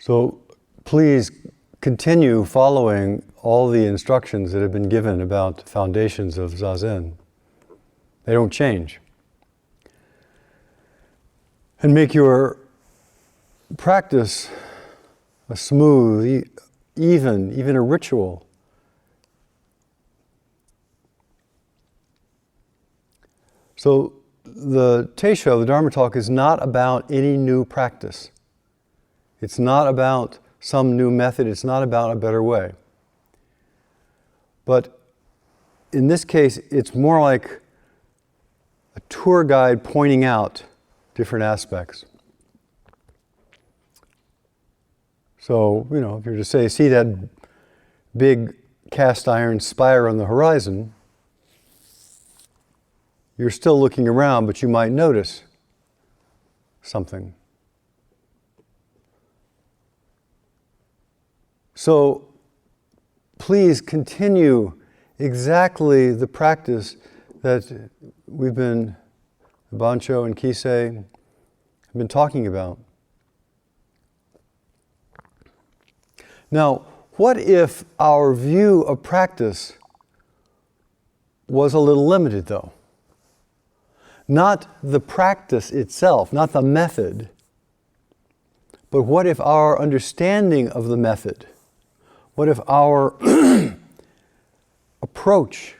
So please continue following all the instructions that have been given about foundations of Zazen. They don't change. And make your practice a smooth, even a ritual. So the Teisho, the Dharma talk, is not about any new practice. It's not about some new method. It's not about a better way. But in this case, it's more like a tour guide pointing out different aspects. So, if you're to say, see that big cast iron spire on the horizon, you're still looking around, but you might notice something. So, please continue exactly the practice that we've been, Bancho and Kisei, have been talking about. Now, what if our view of practice was a little limited, though? Not the practice itself, not the method, but what if our understanding of the method, what if our approach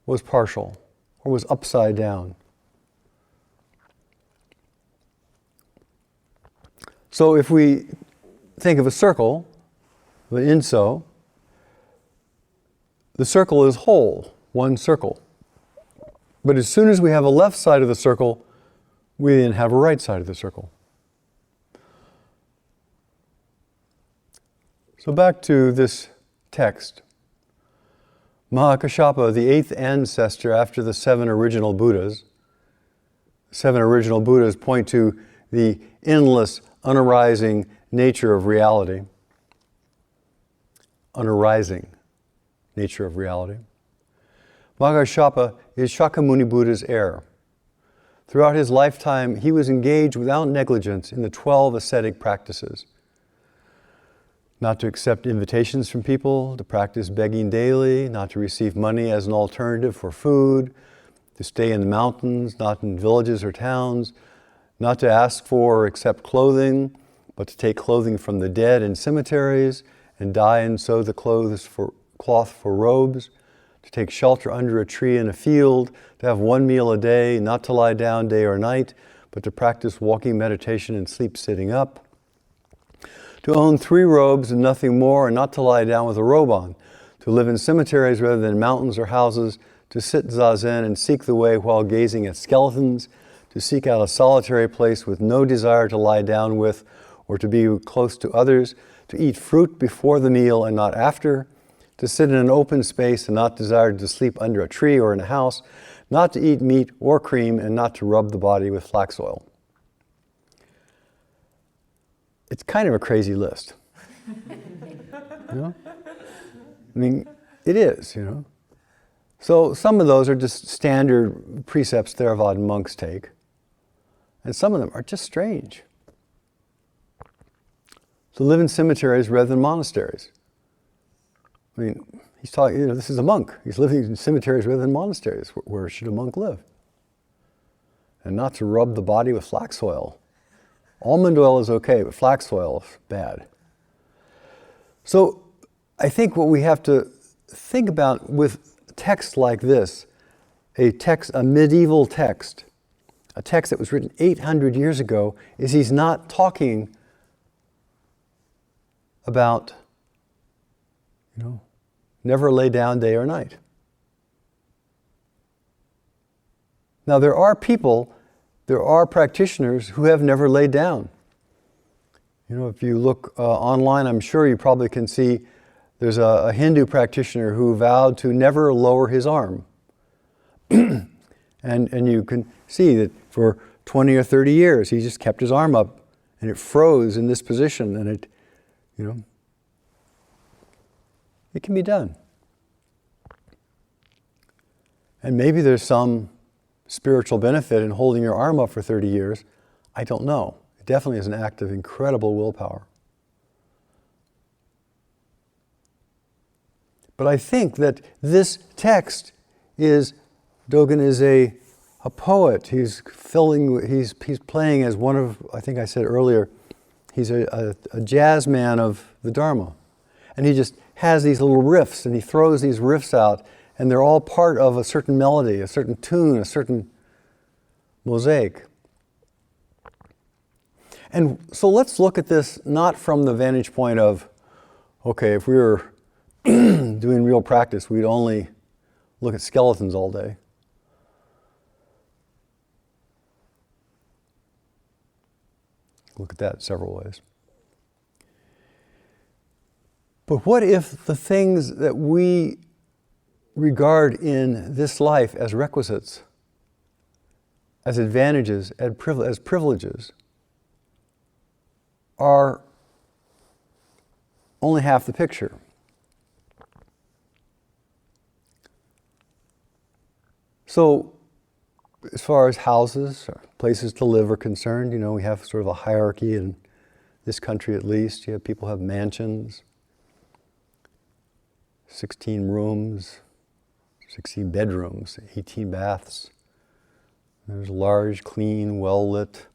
was partial or was upside down? So if we think of a circle, of an inso, the circle is whole, one circle. But as soon as we have a left side of the circle, we then have a right side of the circle. So back to this text. Mahakāshyapa, the 8th ancestor after the 7 original Buddhas. 7 original Buddhas point to the endless, unarising nature of reality. Unarising nature of reality. Mahakāshyapa is Shakyamuni Buddha's heir. Throughout his lifetime, he was engaged without negligence in the 12 ascetic practices. Not to accept invitations from people, to practice begging daily, not to receive money as an alternative for food, to stay in the mountains, not in villages or towns, not to ask for or accept clothing, but to take clothing from the dead in cemeteries and dye and sew the cloth for robes, to take shelter under a tree in a field, to have 1 meal a day, not to lie down day or night, but to practice walking meditation and sleep sitting up, to own 3 robes and nothing more, and not to lie down with a robe on, to live in cemeteries rather than mountains or houses, to sit zazen and seek the way while gazing at skeletons, to seek out a solitary place with no desire to lie down with or to be close to others, to eat fruit before the meal and not after, to sit in an open space and not desire to sleep under a tree or in a house, not to eat meat or cream, and not to rub the body with flax oil. It's kind of a crazy list. I mean, it is, So some of those are just standard precepts Theravada monks take. And some of them are just strange. To live in cemeteries rather than monasteries. I mean, he's talking, this is a monk. He's living in cemeteries rather than monasteries. Where should a monk live? And not to rub the body with flax oil. Almond oil is okay, but flax oil is bad. So I think what we have to think about with text like this, a medieval text, a text that was written 800 years ago, is he's not talking about, never lay down day or night. Now there are practitioners who have never laid down. If you look online, I'm sure you probably can see there's a Hindu practitioner who vowed to never lower his arm. and you can see that for 20 or 30 years, he just kept his arm up and it froze in this position, and it can be done. And maybe there's some spiritual benefit in holding your arm up for 30 years. I don't know. definitely is an act of incredible willpower. But I think that this text is, Dogen is a poet. He's playing as one of, I think I said earlier, he's a jazz man of the Dharma. And he just has these little riffs, and he throws these riffs out, and they're all part of a certain melody, a certain tune, a certain mosaic. And so let's look at this not from the vantage point of, okay, if we were doing real practice, we'd only look at skeletons all day. Look at that several ways. But what if the things that we regard in this life as requisites, as advantages, as privileges, are only half the picture? So, as far as houses, places to live are concerned, we have sort of a hierarchy in this country at least. You have people who have mansions, 16 rooms, 16 bedrooms, 18 baths. There's large, clean, well-lit,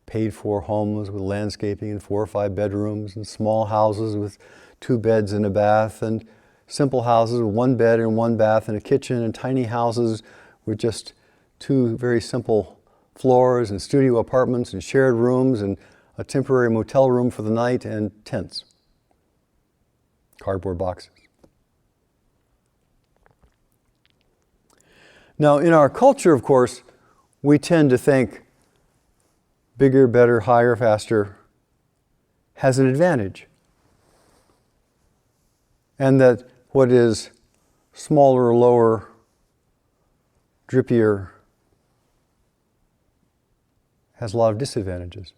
paid-for homes with landscaping and 4 or 5 bedrooms, and small houses with 2 beds and a bath, and simple houses with 1 bed and 1 bath and a kitchen, and tiny houses with just 2 very simple floors, and studio apartments, and shared rooms, and a temporary motel room for the night, and tents, cardboard boxes. Now, in our culture, of course, we tend to think bigger, better, higher, faster has an advantage. And that what is smaller, lower, drippier has a lot of disadvantages.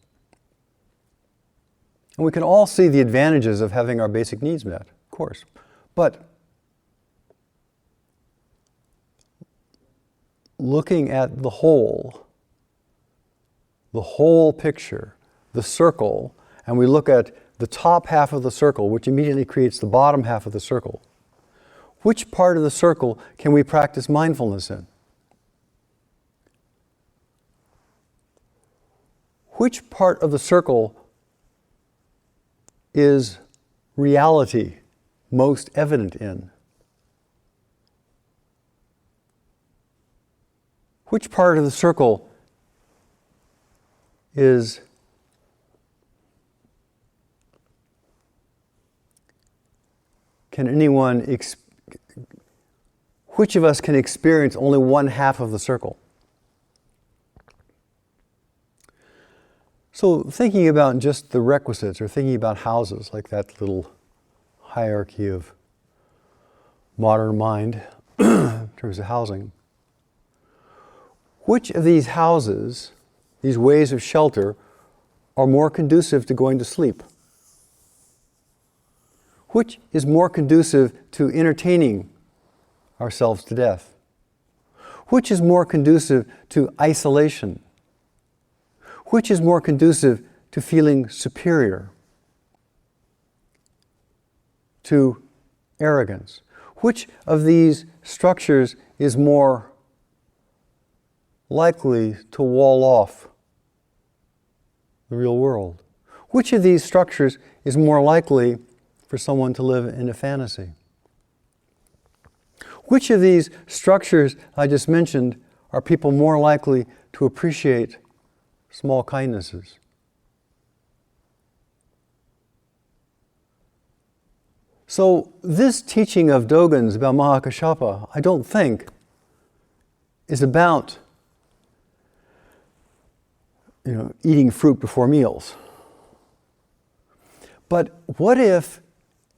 And we can all see the advantages of having our basic needs met, of course. But looking at the whole picture, the circle, and we look at the top half of the circle, which immediately creates the bottom half of the circle, which part of the circle can we practice mindfulness in? Which part of the circle is reality most evident in? Which part of the circle is which of us can experience only 1/2 of the circle? So thinking about just the requisites, or thinking about houses, like that little hierarchy of modern mind in terms of housing. Which of these houses, these ways of shelter, are more conducive to going to sleep? Which is more conducive to entertaining ourselves to death? Which is more conducive to isolation? Which is more conducive to feeling superior? To arrogance? Which of these structures is more likely to wall off the real world? Which of these structures is more likely for someone to live in a fantasy? Which of these structures I just mentioned are people more likely to appreciate small kindnesses? So this teaching of Dogen's about Mahakāssapa, I don't think, is about eating fruit before meals. But what if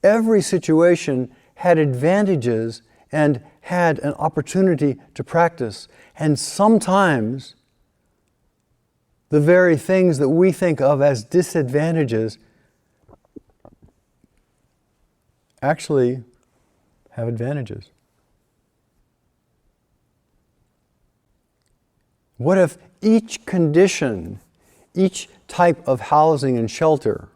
every situation had advantages and had an opportunity to practice, and sometimes the very things that we think of as disadvantages actually have advantages? What if each condition, each type of housing and shelter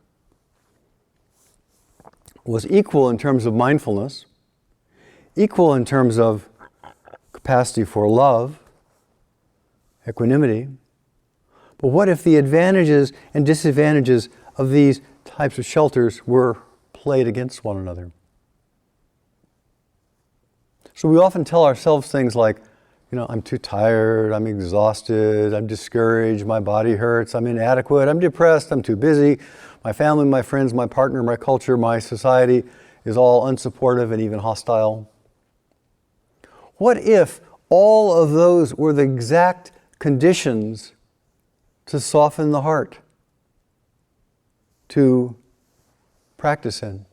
was equal in terms of mindfulness, equal in terms of capacity for love, equanimity. But what if the advantages and disadvantages of these types of shelters were played against one another? So we often tell ourselves things like, I'm too tired, I'm exhausted, I'm discouraged, my body hurts, I'm inadequate, I'm depressed, I'm too busy, my family, my friends, my partner, my culture, my society is all unsupportive and even hostile. What if all of those were the exact conditions to soften the heart, to practice in?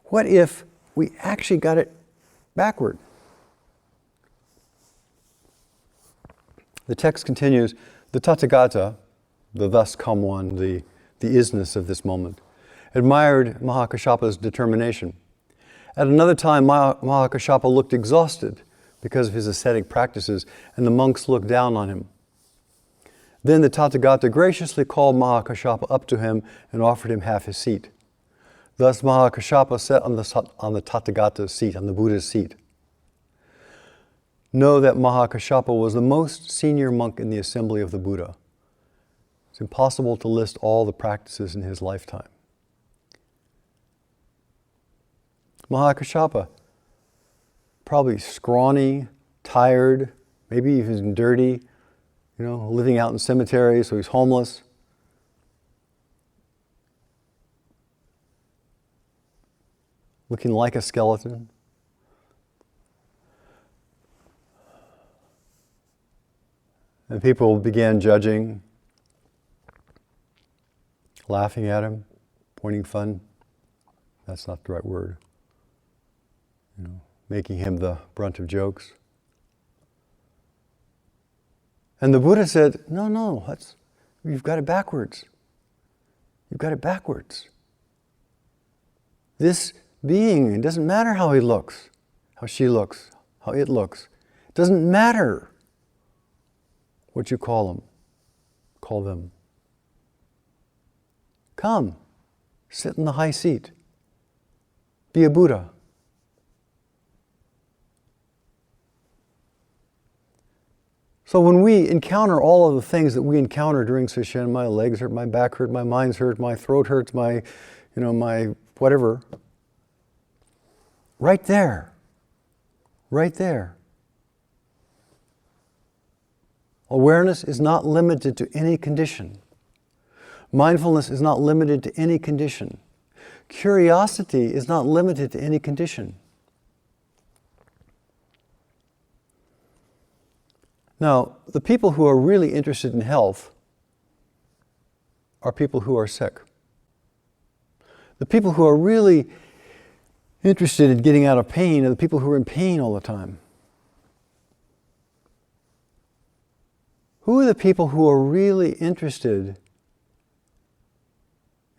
What if we actually got it backward? The text continues, the Tathagata, the thus come one, the isness of this moment, admired Mahakashapa's determination. At another time, Mahakashapa looked exhausted because of his ascetic practices, and the monks looked down on him. Then the Tathagata graciously called Mahakashapa up to him and offered him half his seat. Thus Mahakashapa sat on the Tathagata's seat, on the Buddha's seat. Know that Mahakashapa was the most senior monk in the assembly of the Buddha. It's impossible to list all the practices in his lifetime. Mahakashapa, probably scrawny, tired, maybe even dirty, living out in cemeteries, so he's homeless. Looking like a skeleton. And people began judging, laughing at him, pointing fun. That's not the right word. Making him the brunt of jokes. And the Buddha said, no, you've got it backwards. You've got it backwards. This being, it doesn't matter how he looks, how she looks, how it looks. It doesn't matter what you call them. Come, sit in the high seat. Be a Buddha. So when we encounter all of the things that we encounter during Sesshin, my legs hurt, my back hurt, my mind's hurt, my throat hurts, my whatever, right there. Awareness is not limited to any condition. Mindfulness is not limited to any condition. Curiosity is not limited to any condition. Now, the people who are really interested in health are people who are sick. The people who are really interested in getting out of pain are the people who are in pain all the time. Who are the people who are really interested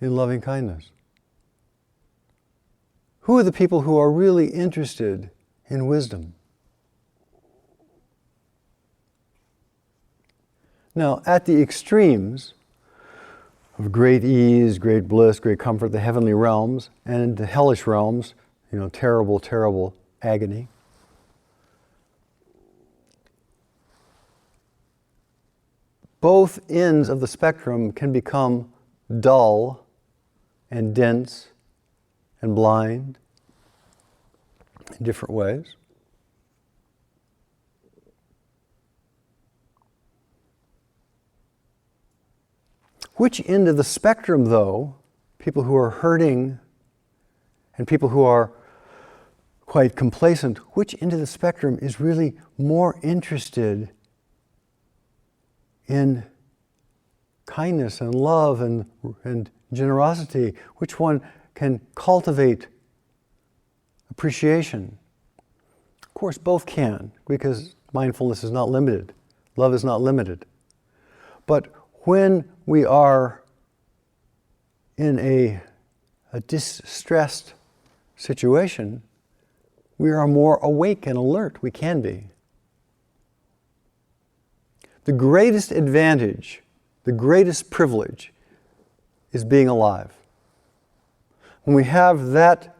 in loving kindness? Who are the people who are really interested in wisdom? Now, at the extremes of great ease, great bliss, great comfort, the heavenly realms, and the hellish realms, terrible, terrible agony, both ends of the spectrum can become dull and dense and blind in different ways. Which end of the spectrum, though, people who are hurting and people who are quite complacent, which end of the spectrum is really more interested in kindness and love and generosity? Which one can cultivate appreciation? Of course, both can, because mindfulness is not limited. Love is not limited. But when we are in a distressed situation, we are more awake and alert. We can be. The greatest advantage, the greatest privilege is being alive. When we have that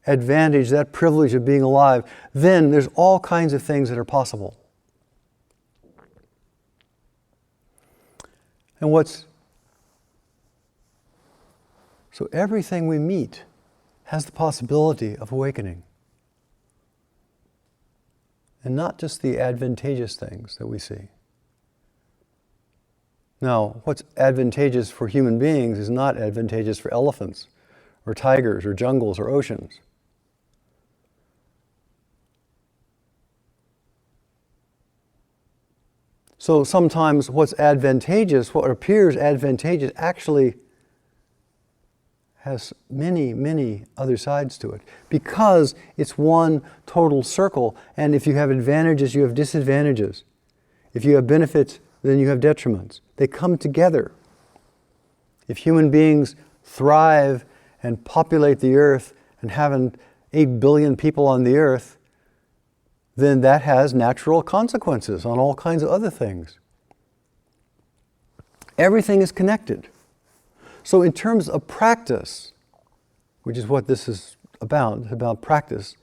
advantage, that privilege of being alive, then there's all kinds of things that are possible. And so everything we meet has the possibility of awakening. And not just the advantageous things that we see. Now, what's advantageous for human beings is not advantageous for elephants, or tigers, or jungles, or oceans. So sometimes what's advantageous, what appears advantageous, actually has many, many other sides to it. Because it's one total circle, and if you have advantages, you have disadvantages. If you have benefits, then you have detriments. They come together. If human beings thrive and populate the earth and have 8 billion people on the earth, then that has natural consequences on all kinds of other things. Everything is connected. So in terms of practice, which is what this is about practice,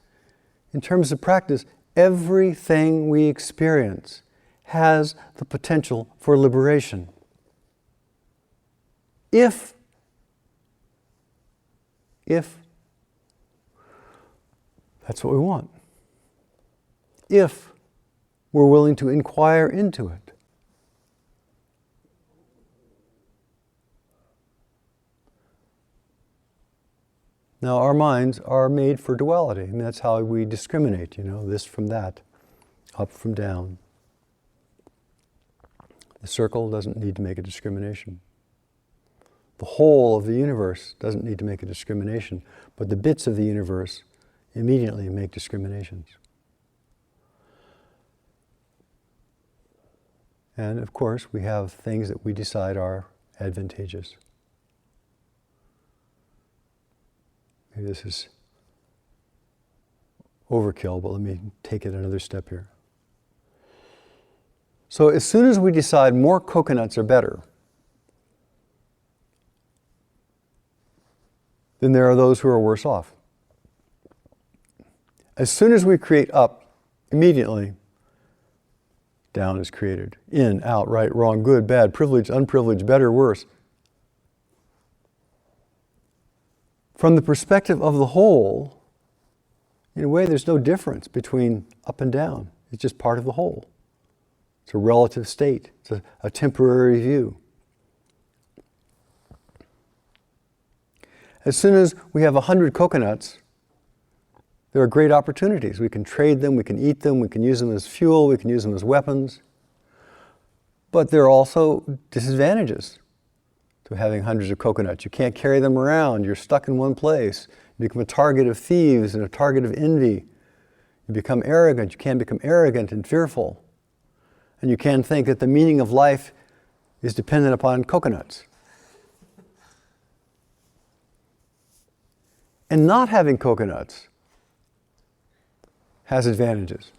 in terms of practice, everything we experience has the potential for liberation. If that's what we want. If we're willing to inquire into it. Now, our minds are made for duality, and that's how we discriminate, this from that, up from down. The circle doesn't need to make a discrimination. The whole of the universe doesn't need to make a discrimination, but the bits of the universe immediately make discriminations. And of course, we have things that we decide are advantageous. Maybe this is overkill, but let me take it another step here. So as soon as we decide more coconuts are better, then there are those who are worse off. As soon as we create up, immediately down is created. In, out, right, wrong, good, bad, privileged, unprivileged, better, worse. From the perspective of the whole, in a way there's no difference between up and down. It's just part of the whole. It's a relative state. It's a temporary view. As soon as we have 100 coconuts, there are great opportunities. We can trade them, we can eat them, we can use them as fuel, we can use them as weapons. But there are also disadvantages to having hundreds of coconuts. You can't carry them around. You're stuck in one place. You become a target of thieves and a target of envy. You become arrogant. You can become arrogant and fearful. And you can think that the meaning of life is dependent upon coconuts. And not having coconuts has advantages.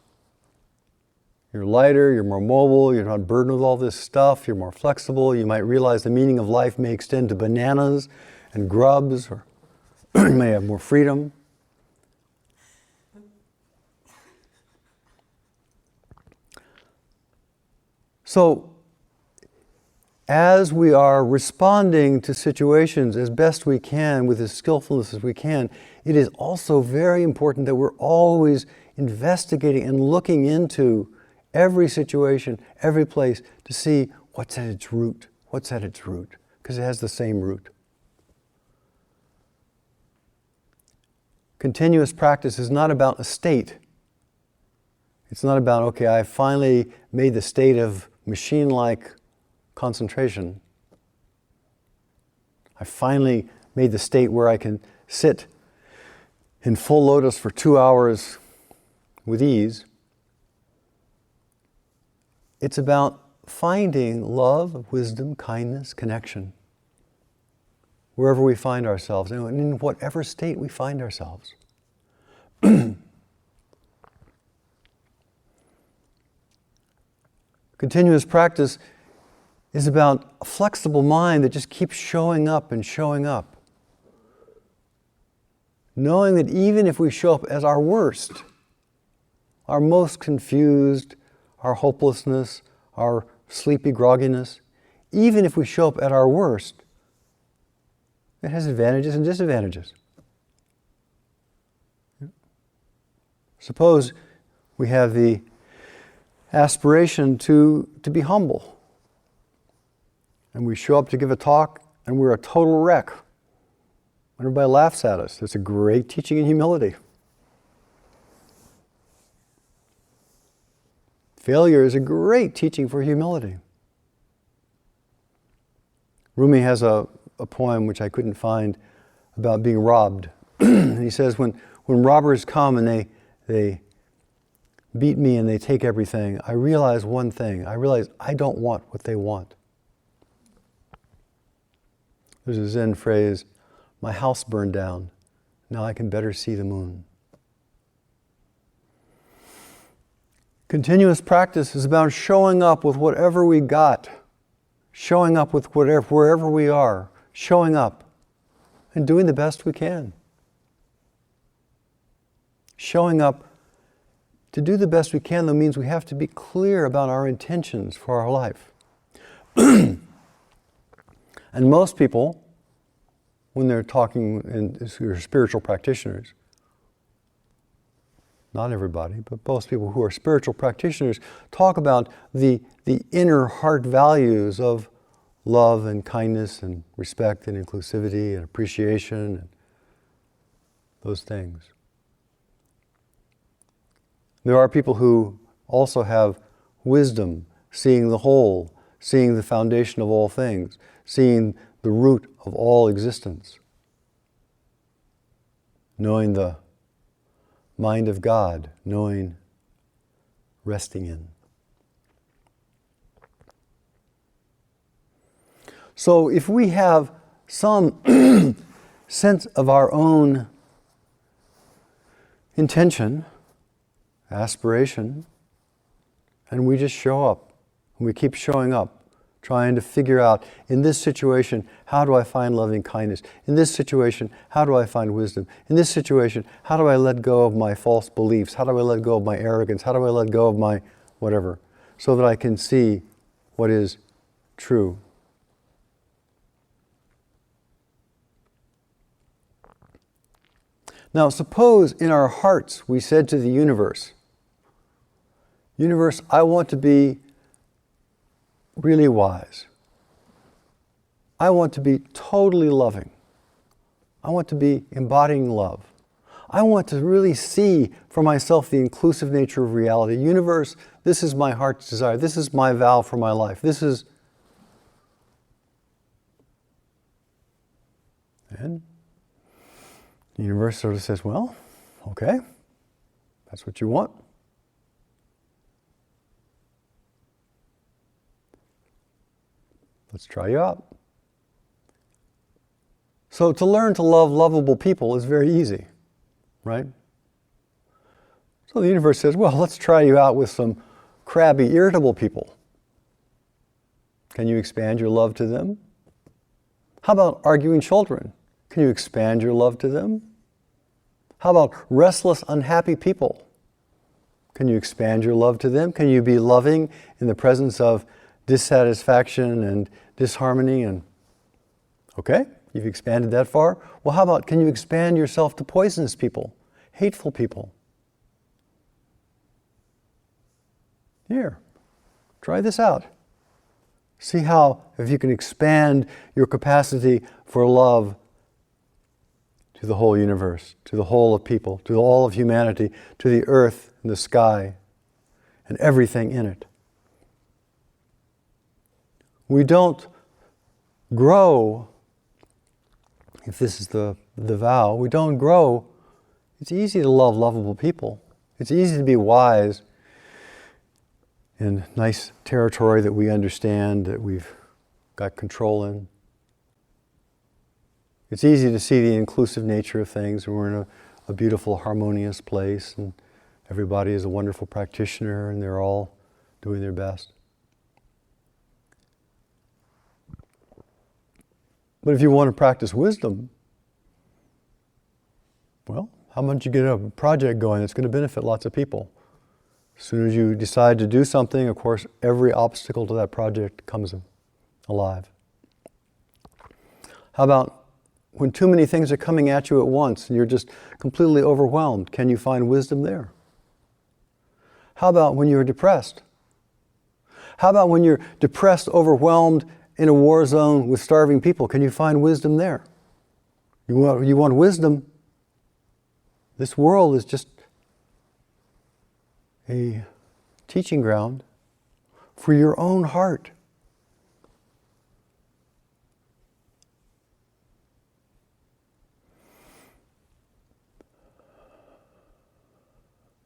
You're lighter, you're more mobile, you're not burdened with all this stuff, you're more flexible, you might realize the meaning of life may extend to bananas and grubs, or you may have more freedom. So, as we are responding to situations as best we can with as skillfulness as we can, it is also very important that we're always investigating and looking into every situation, every place, to see what's at its root. What's at its root? Because it has the same root. Continuous practice is not about a state. It's not about, okay, I finally made the state of machine-like concentration. I finally made the state where I can sit in full lotus for 2 hours with ease. It's about finding love, wisdom, kindness, connection, wherever we find ourselves, and in whatever state we find ourselves. Continuous practice is about a flexible mind that just keeps showing up and showing up. Knowing that even if we show up as our worst, our most confused, our hopelessness, our sleepy grogginess, even if we show up at our worst, it has advantages and disadvantages. Suppose we have the aspiration to be humble, and we show up to give a talk and we're a total wreck. Everybody laughs at us. It's a great teaching in humility. Failure is a great teaching for humility. Rumi has a poem which I couldn't find about being robbed. And he says, when robbers come and they beat me and they take everything, I realize one thing. I realize I don't want what they want. There's a Zen phrase, my house burned down. Now I can better see the moon. Continuous practice is about showing up with whatever we got, showing up with wherever we are, showing up and doing the best we can. Showing up to do the best we can, though, means we have to be clear about our intentions for our life. And most people, when they're talking, and spiritual practitioners, not everybody, but most people who are spiritual practitioners talk about the inner heart values of love and kindness and respect and inclusivity and appreciation and those things. There are people who also have wisdom, seeing the whole, seeing the foundation of all things, seeing the root of all existence, knowing the mind of God, knowing, resting in. So if we have some sense of our own intention, aspiration, and we just show up, and we keep showing up, trying to figure out, in this situation, how do I find loving kindness? In this situation, how do I find wisdom? In this situation, how do I let go of my false beliefs? How do I let go of my arrogance? How do I let go of my whatever? So that I can see what is true. Now, suppose in our hearts we said to the universe, universe, I want to be really wise. I want to be totally loving. I want to be embodying love. I want to really see for myself the inclusive nature of reality. Universe, this is my heart's desire. This is my vow for my life. This is... And the universe sort of says, well, okay, that's what you want. Let's try you out. So to learn to love lovable people is very easy, right? So the universe says, well, let's try you out with some crabby, irritable people. Can you expand your love to them? How about arguing children? Can you expand your love to them? How about restless, unhappy people? Can you expand your love to them? Can you be loving in the presence of dissatisfaction and disharmony? And okay, you've expanded that far. Well, how about, can you expand yourself to poisonous people, hateful people? Here, try this out. See how, if you can expand your capacity for love to the whole universe, to the whole of people, to all of humanity, to the earth and the sky and everything in it. We don't grow, if this is the vow, we don't grow. It's easy to love lovable people. It's easy to be wise in nice territory that we understand, that we've got control in. It's easy to see the inclusive nature of things. We're in a beautiful, harmonious place, and everybody is a wonderful practitioner, and they're all doing their best. But if you want to practice wisdom, well, how about you get a project going that's going to benefit lots of people? As soon as you decide to do something, of course, every obstacle to that project comes alive. How about when too many things are coming at you at once and you're just completely overwhelmed? Can you find wisdom there? How about when you're depressed? How about when you're depressed, overwhelmed, in a war zone with starving people? Can you find wisdom there? You want wisdom? This world is just a teaching ground for your own heart.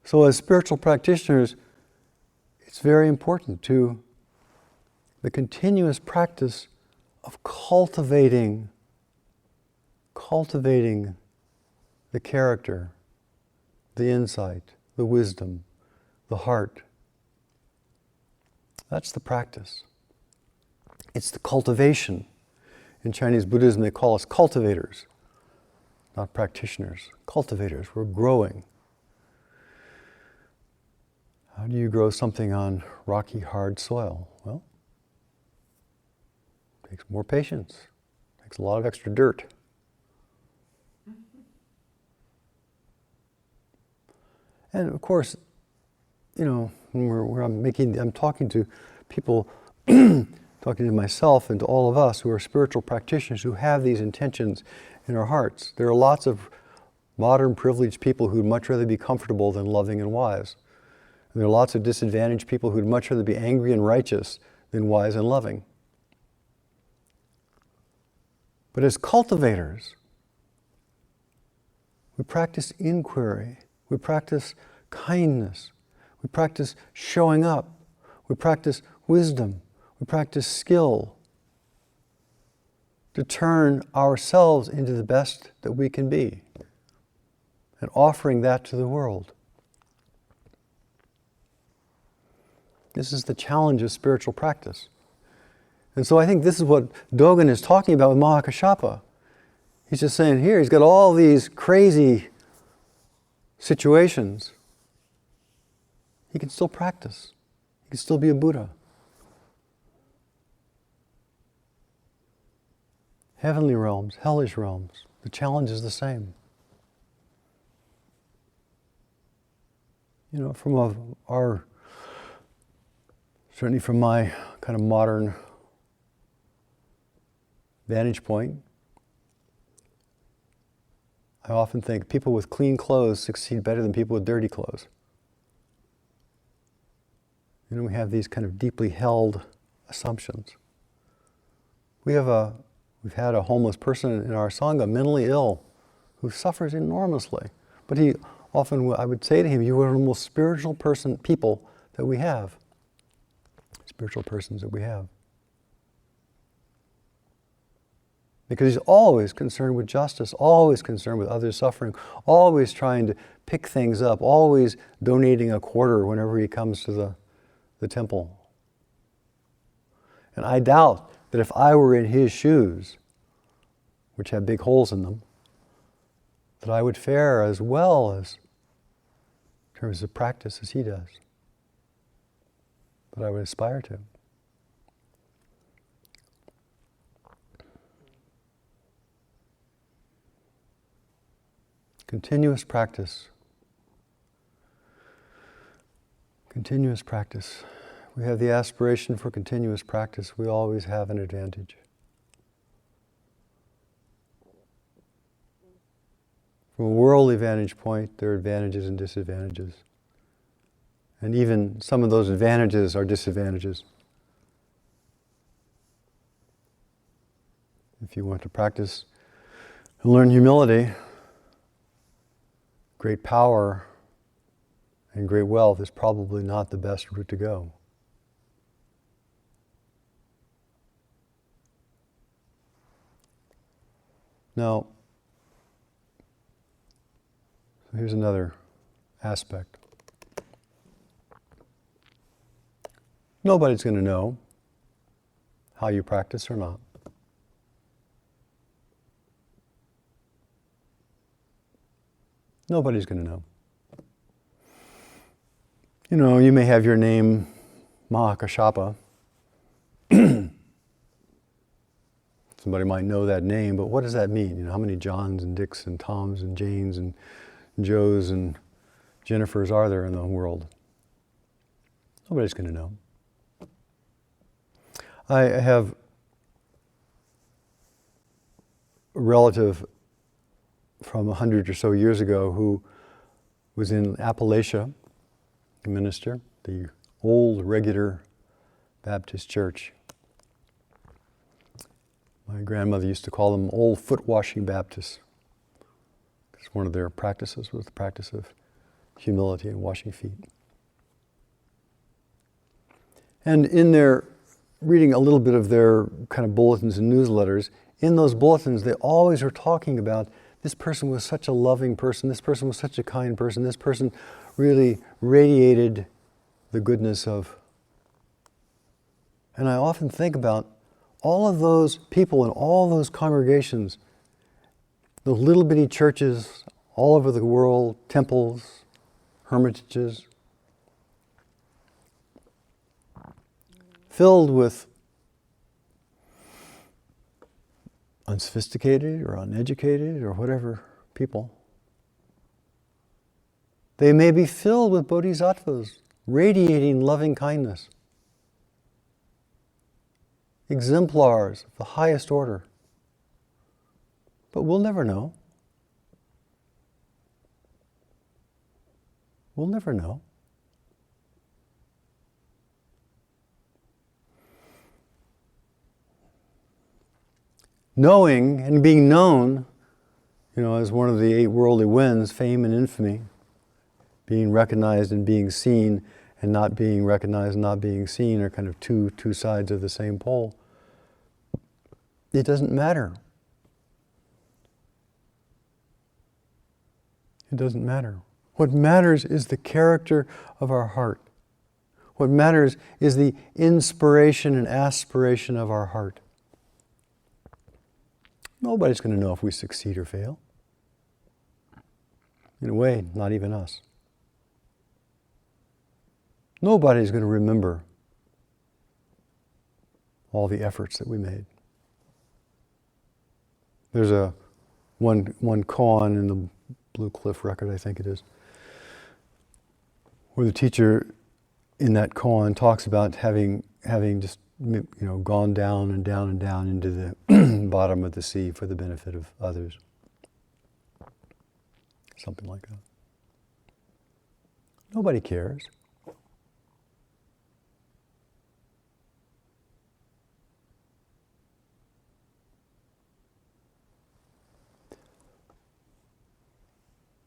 So as spiritual practitioners, it's very important to the continuous practice of cultivating the character, the insight, the wisdom, the heart. That's the practice. It's the cultivation. In Chinese Buddhism, they call us cultivators, not practitioners. Cultivators. We're growing. How do you grow something on rocky, hard soil? Well, it takes more patience. It takes a lot of extra dirt. And of course, when I'm talking to people, talking to myself and to all of us who are spiritual practitioners who have these intentions in our hearts. There are lots of modern privileged people who'd much rather be comfortable than loving and wise. And there are lots of disadvantaged people who'd much rather be angry and righteous than wise and loving. But as cultivators, we practice inquiry. We practice kindness. We practice showing up. We practice wisdom. We practice skill to turn ourselves into the best that we can be and offering that to the world. This is the challenge of spiritual practice. And so I think this is what Dogen is talking about with Mahakashapa. He's just saying here, he's got all these crazy situations. He can still practice. He can still be a Buddha. Heavenly realms, hellish realms, the challenge is the same. Certainly from my kind of modern vantage point, I often think people with clean clothes succeed better than people with dirty clothes. We have these kind of deeply held assumptions. We've had a homeless person in our Sangha, mentally ill, who suffers enormously. But I would say to him, you are the most spiritual people that we have. Spiritual persons that we have. Because he's always concerned with justice, always concerned with others' suffering, always trying to pick things up, always donating a quarter whenever he comes to the temple. And I doubt that if I were in his shoes, which have big holes in them, that I would fare as well as in terms of practice as he does. But I would aspire to. Continuous practice. Continuous practice. We have the aspiration for continuous practice. We always have an advantage. From a worldly vantage point, there are advantages and disadvantages. And even some of those advantages are disadvantages. If you want to practice and learn humility, great power and great wealth is probably not the best route to go. Now, here's another aspect. Nobody's going to know how you practice or not. Nobody's going to know. You know, you may have your name Mahakashapa. Somebody might know that name, but what does that mean? You know, how many Johns and Dicks and Toms and Janes and Joes and Jennifers are there in the world? Nobody's going to know. I have a relative from 100 or so years ago who was in Appalachia, a minister, the old regular Baptist church. My grandmother used to call them old foot-washing Baptists, because one of their practices was the practice of humility and washing feet. And in their reading a little bit of their kind of bulletins and newsletters, in those bulletins they always were talking about this person was such a loving person, this person was such a kind person, this person really radiated the goodness of. And I often think about all of those people in all those congregations, those little bitty churches all over the world, temples, hermitages, filled with unsophisticated or uneducated or whatever people. They may be filled with bodhisattvas, radiating loving kindness, exemplars of the highest order. But we'll never know. We'll never know. Knowing and being known, you know, as one of the 8 worldly winds, fame and infamy, being recognized and being seen, and not being recognized and not being seen are kind of two sides of the same pole. It doesn't matter. It doesn't matter. What matters is the character of our heart. What matters is the inspiration and aspiration of our heart. Nobody's going to know if we succeed or fail. In a way, not even us. Nobody's going to remember all the efforts that we made. There's one koan in the Blue Cliff record, I think it is, where the teacher in that koan talks about having just, you know, gone down and down and down into the bottom of the sea for the benefit of others. Something like that. Nobody cares.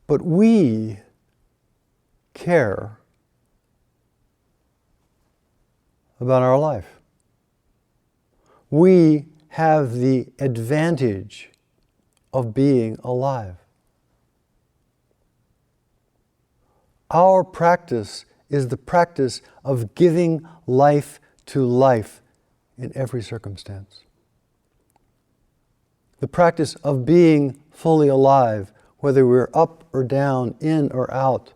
But we care about our life. We have the advantage of being alive. Our practice is the practice of giving life to life in every circumstance. The practice of being fully alive, whether we're up or down, in or out.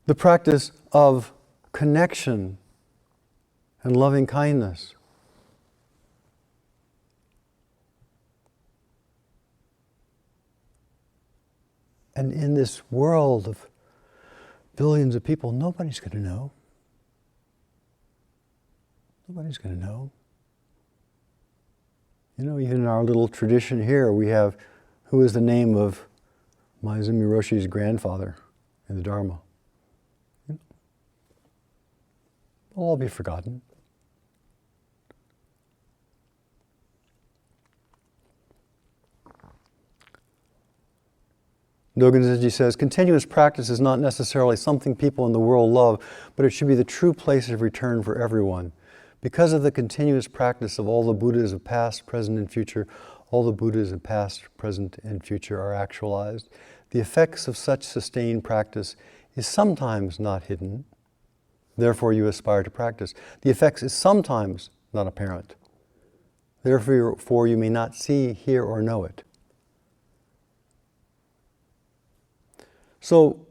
The practice of connection and loving kindness. And in this world of billions of people, nobody's going to know. Nobody's going to know. You know, even in our little tradition here, we have, who is the name of Maezumi Roshi's grandfather in the Dharma? It'll all be forgotten. Dogen Zenji says, continuous practice is not necessarily something people in the world love, but it should be the true place of return for everyone. Because of the continuous practice of all the Buddhas of past, present, and future, all the Buddhas of past, present, and future are actualized. The effects of such sustained practice is sometimes not hidden. Therefore, you aspire to practice. The effects is sometimes not apparent. Therefore, you may not see, hear, or know it. So,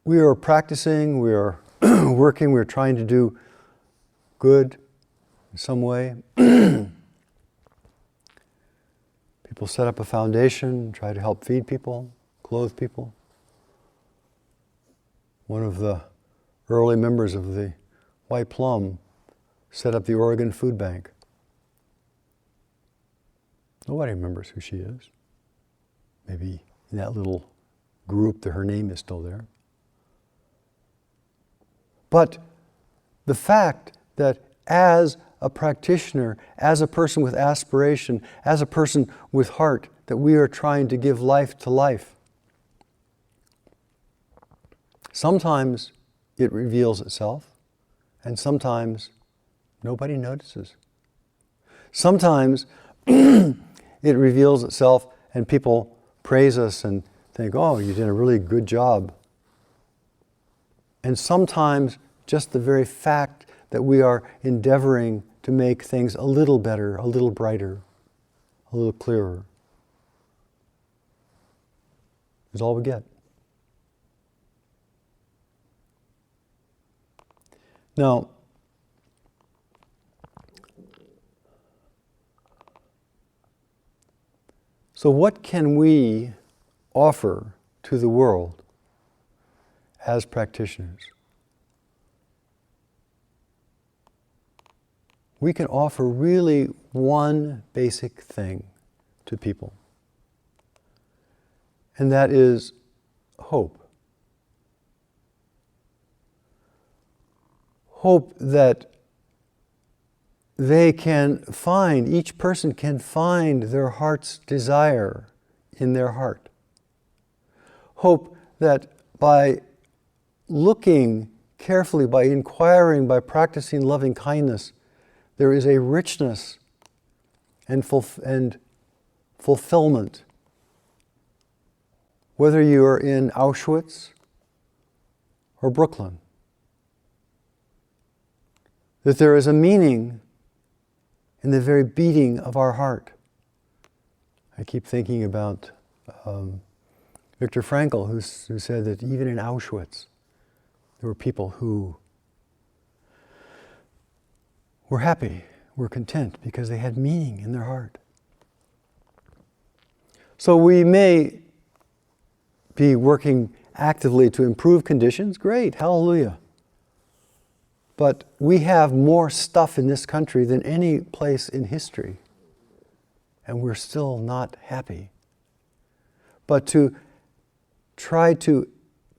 we are practicing, we are working, we're trying to do good in some way. People set up a foundation, try to help feed people, clothe people. One of the early members of the White Plum set up the Oregon Food Bank. Nobody remembers who she is. Maybe in that little group her name is still there. But the fact that as a practitioner, as a person with aspiration, as a person with heart, that we are trying to give life to life, sometimes it reveals itself, and sometimes nobody notices. Sometimes it reveals itself and people praise us and think, oh, you did a really good job. And sometimes just the very fact that we are endeavoring to make things a little better, a little brighter, a little clearer, is all we get. Now, so what can we offer to the world as practitioners? We can offer really one basic thing to people, and that is hope. Hope that they can find, each person can find their heart's desire in their heart. Hope that by looking carefully, by inquiring, by practicing loving kindness, there is a richness and fulfillment. Whether you are in Auschwitz or Brooklyn, that there is a meaning in the very beating of our heart. I keep thinking about Viktor Frankl, who said that even in Auschwitz, there were people who were happy, were content, because they had meaning in their heart. So we may be working actively to improve conditions. Great, hallelujah. But we have more stuff in this country than any place in history, and we're still not happy. But to try to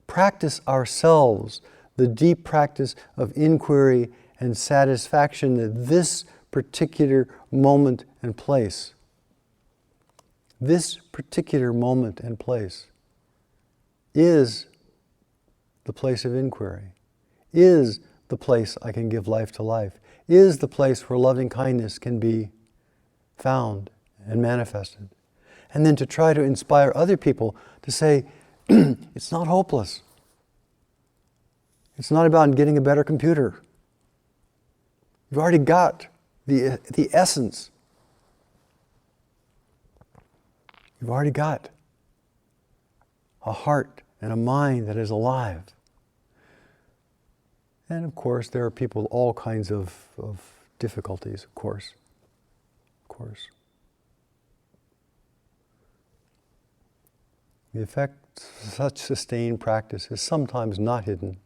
practice ourselves the deep practice of inquiry and satisfaction at this particular moment and place. This particular moment and place is the place of inquiry, is the place I can give life to life, is the place where loving kindness can be found and manifested. And then to try to inspire other people to say, it's not hopeless. It's not about getting a better computer. You've already got the essence. You've already got a heart and a mind that is alive. And of course, there are people with all kinds of difficulties, of course. The effect of such sustained practice is sometimes not hidden,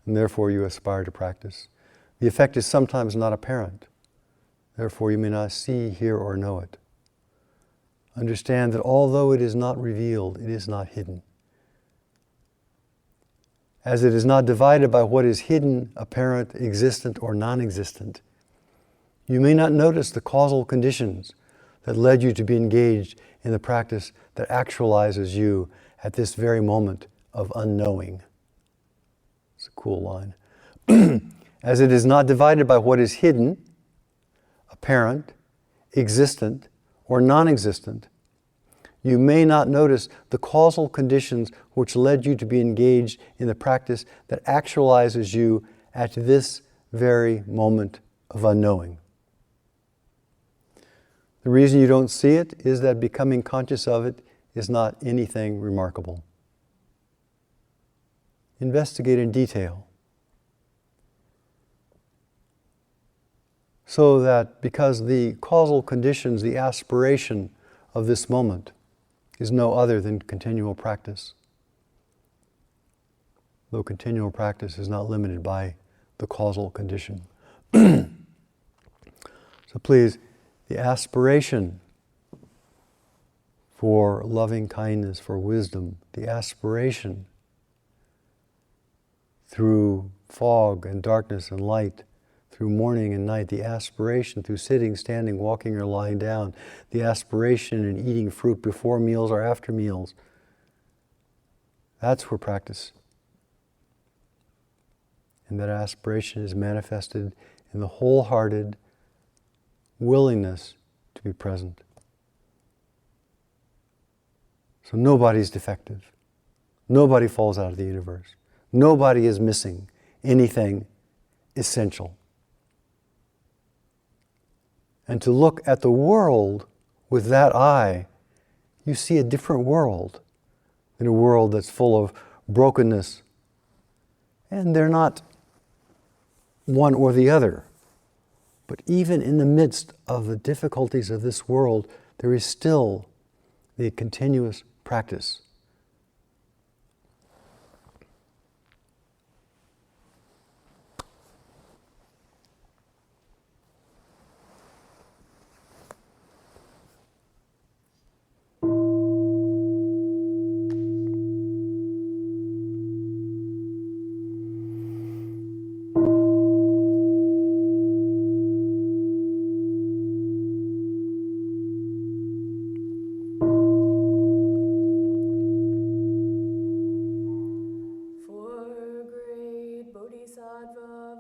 and therefore you aspire to practice. The effect is sometimes not apparent, therefore you may not see, hear, or know it. Understand that although it is not revealed, it is not hidden. As it is not divided by what is hidden, apparent, existent, or non-existent, you may not notice the causal conditions that led you to be engaged in the practice that actualizes you at this very moment of unknowing. It's a cool line. As it is not divided by what is hidden, apparent, existent, or non-existent, you may not notice the causal conditions which led you to be engaged in the practice that actualizes you at this very moment of unknowing. The reason you don't see it is that becoming conscious of it is not anything remarkable. Investigate in detail. So that because the causal conditions, the aspiration of this moment is no other than continual practice. Though continual practice is not limited by the causal condition. So please, the aspiration for loving kindness, for wisdom, the aspiration through fog and darkness and light, through morning and night, the aspiration through sitting, standing, walking, or lying down, the aspiration in eating fruit before meals or after meals. That's where practice. And that aspiration is manifested in the wholehearted willingness to be present. So nobody's defective. Nobody falls out of the universe. Nobody is missing anything essential. And to look at the world with that eye, you see a different world than a world that's full of brokenness. And they're not one or the other. But even in the midst of the difficulties of this world, there is still the continuous practice. For great Bodhisattva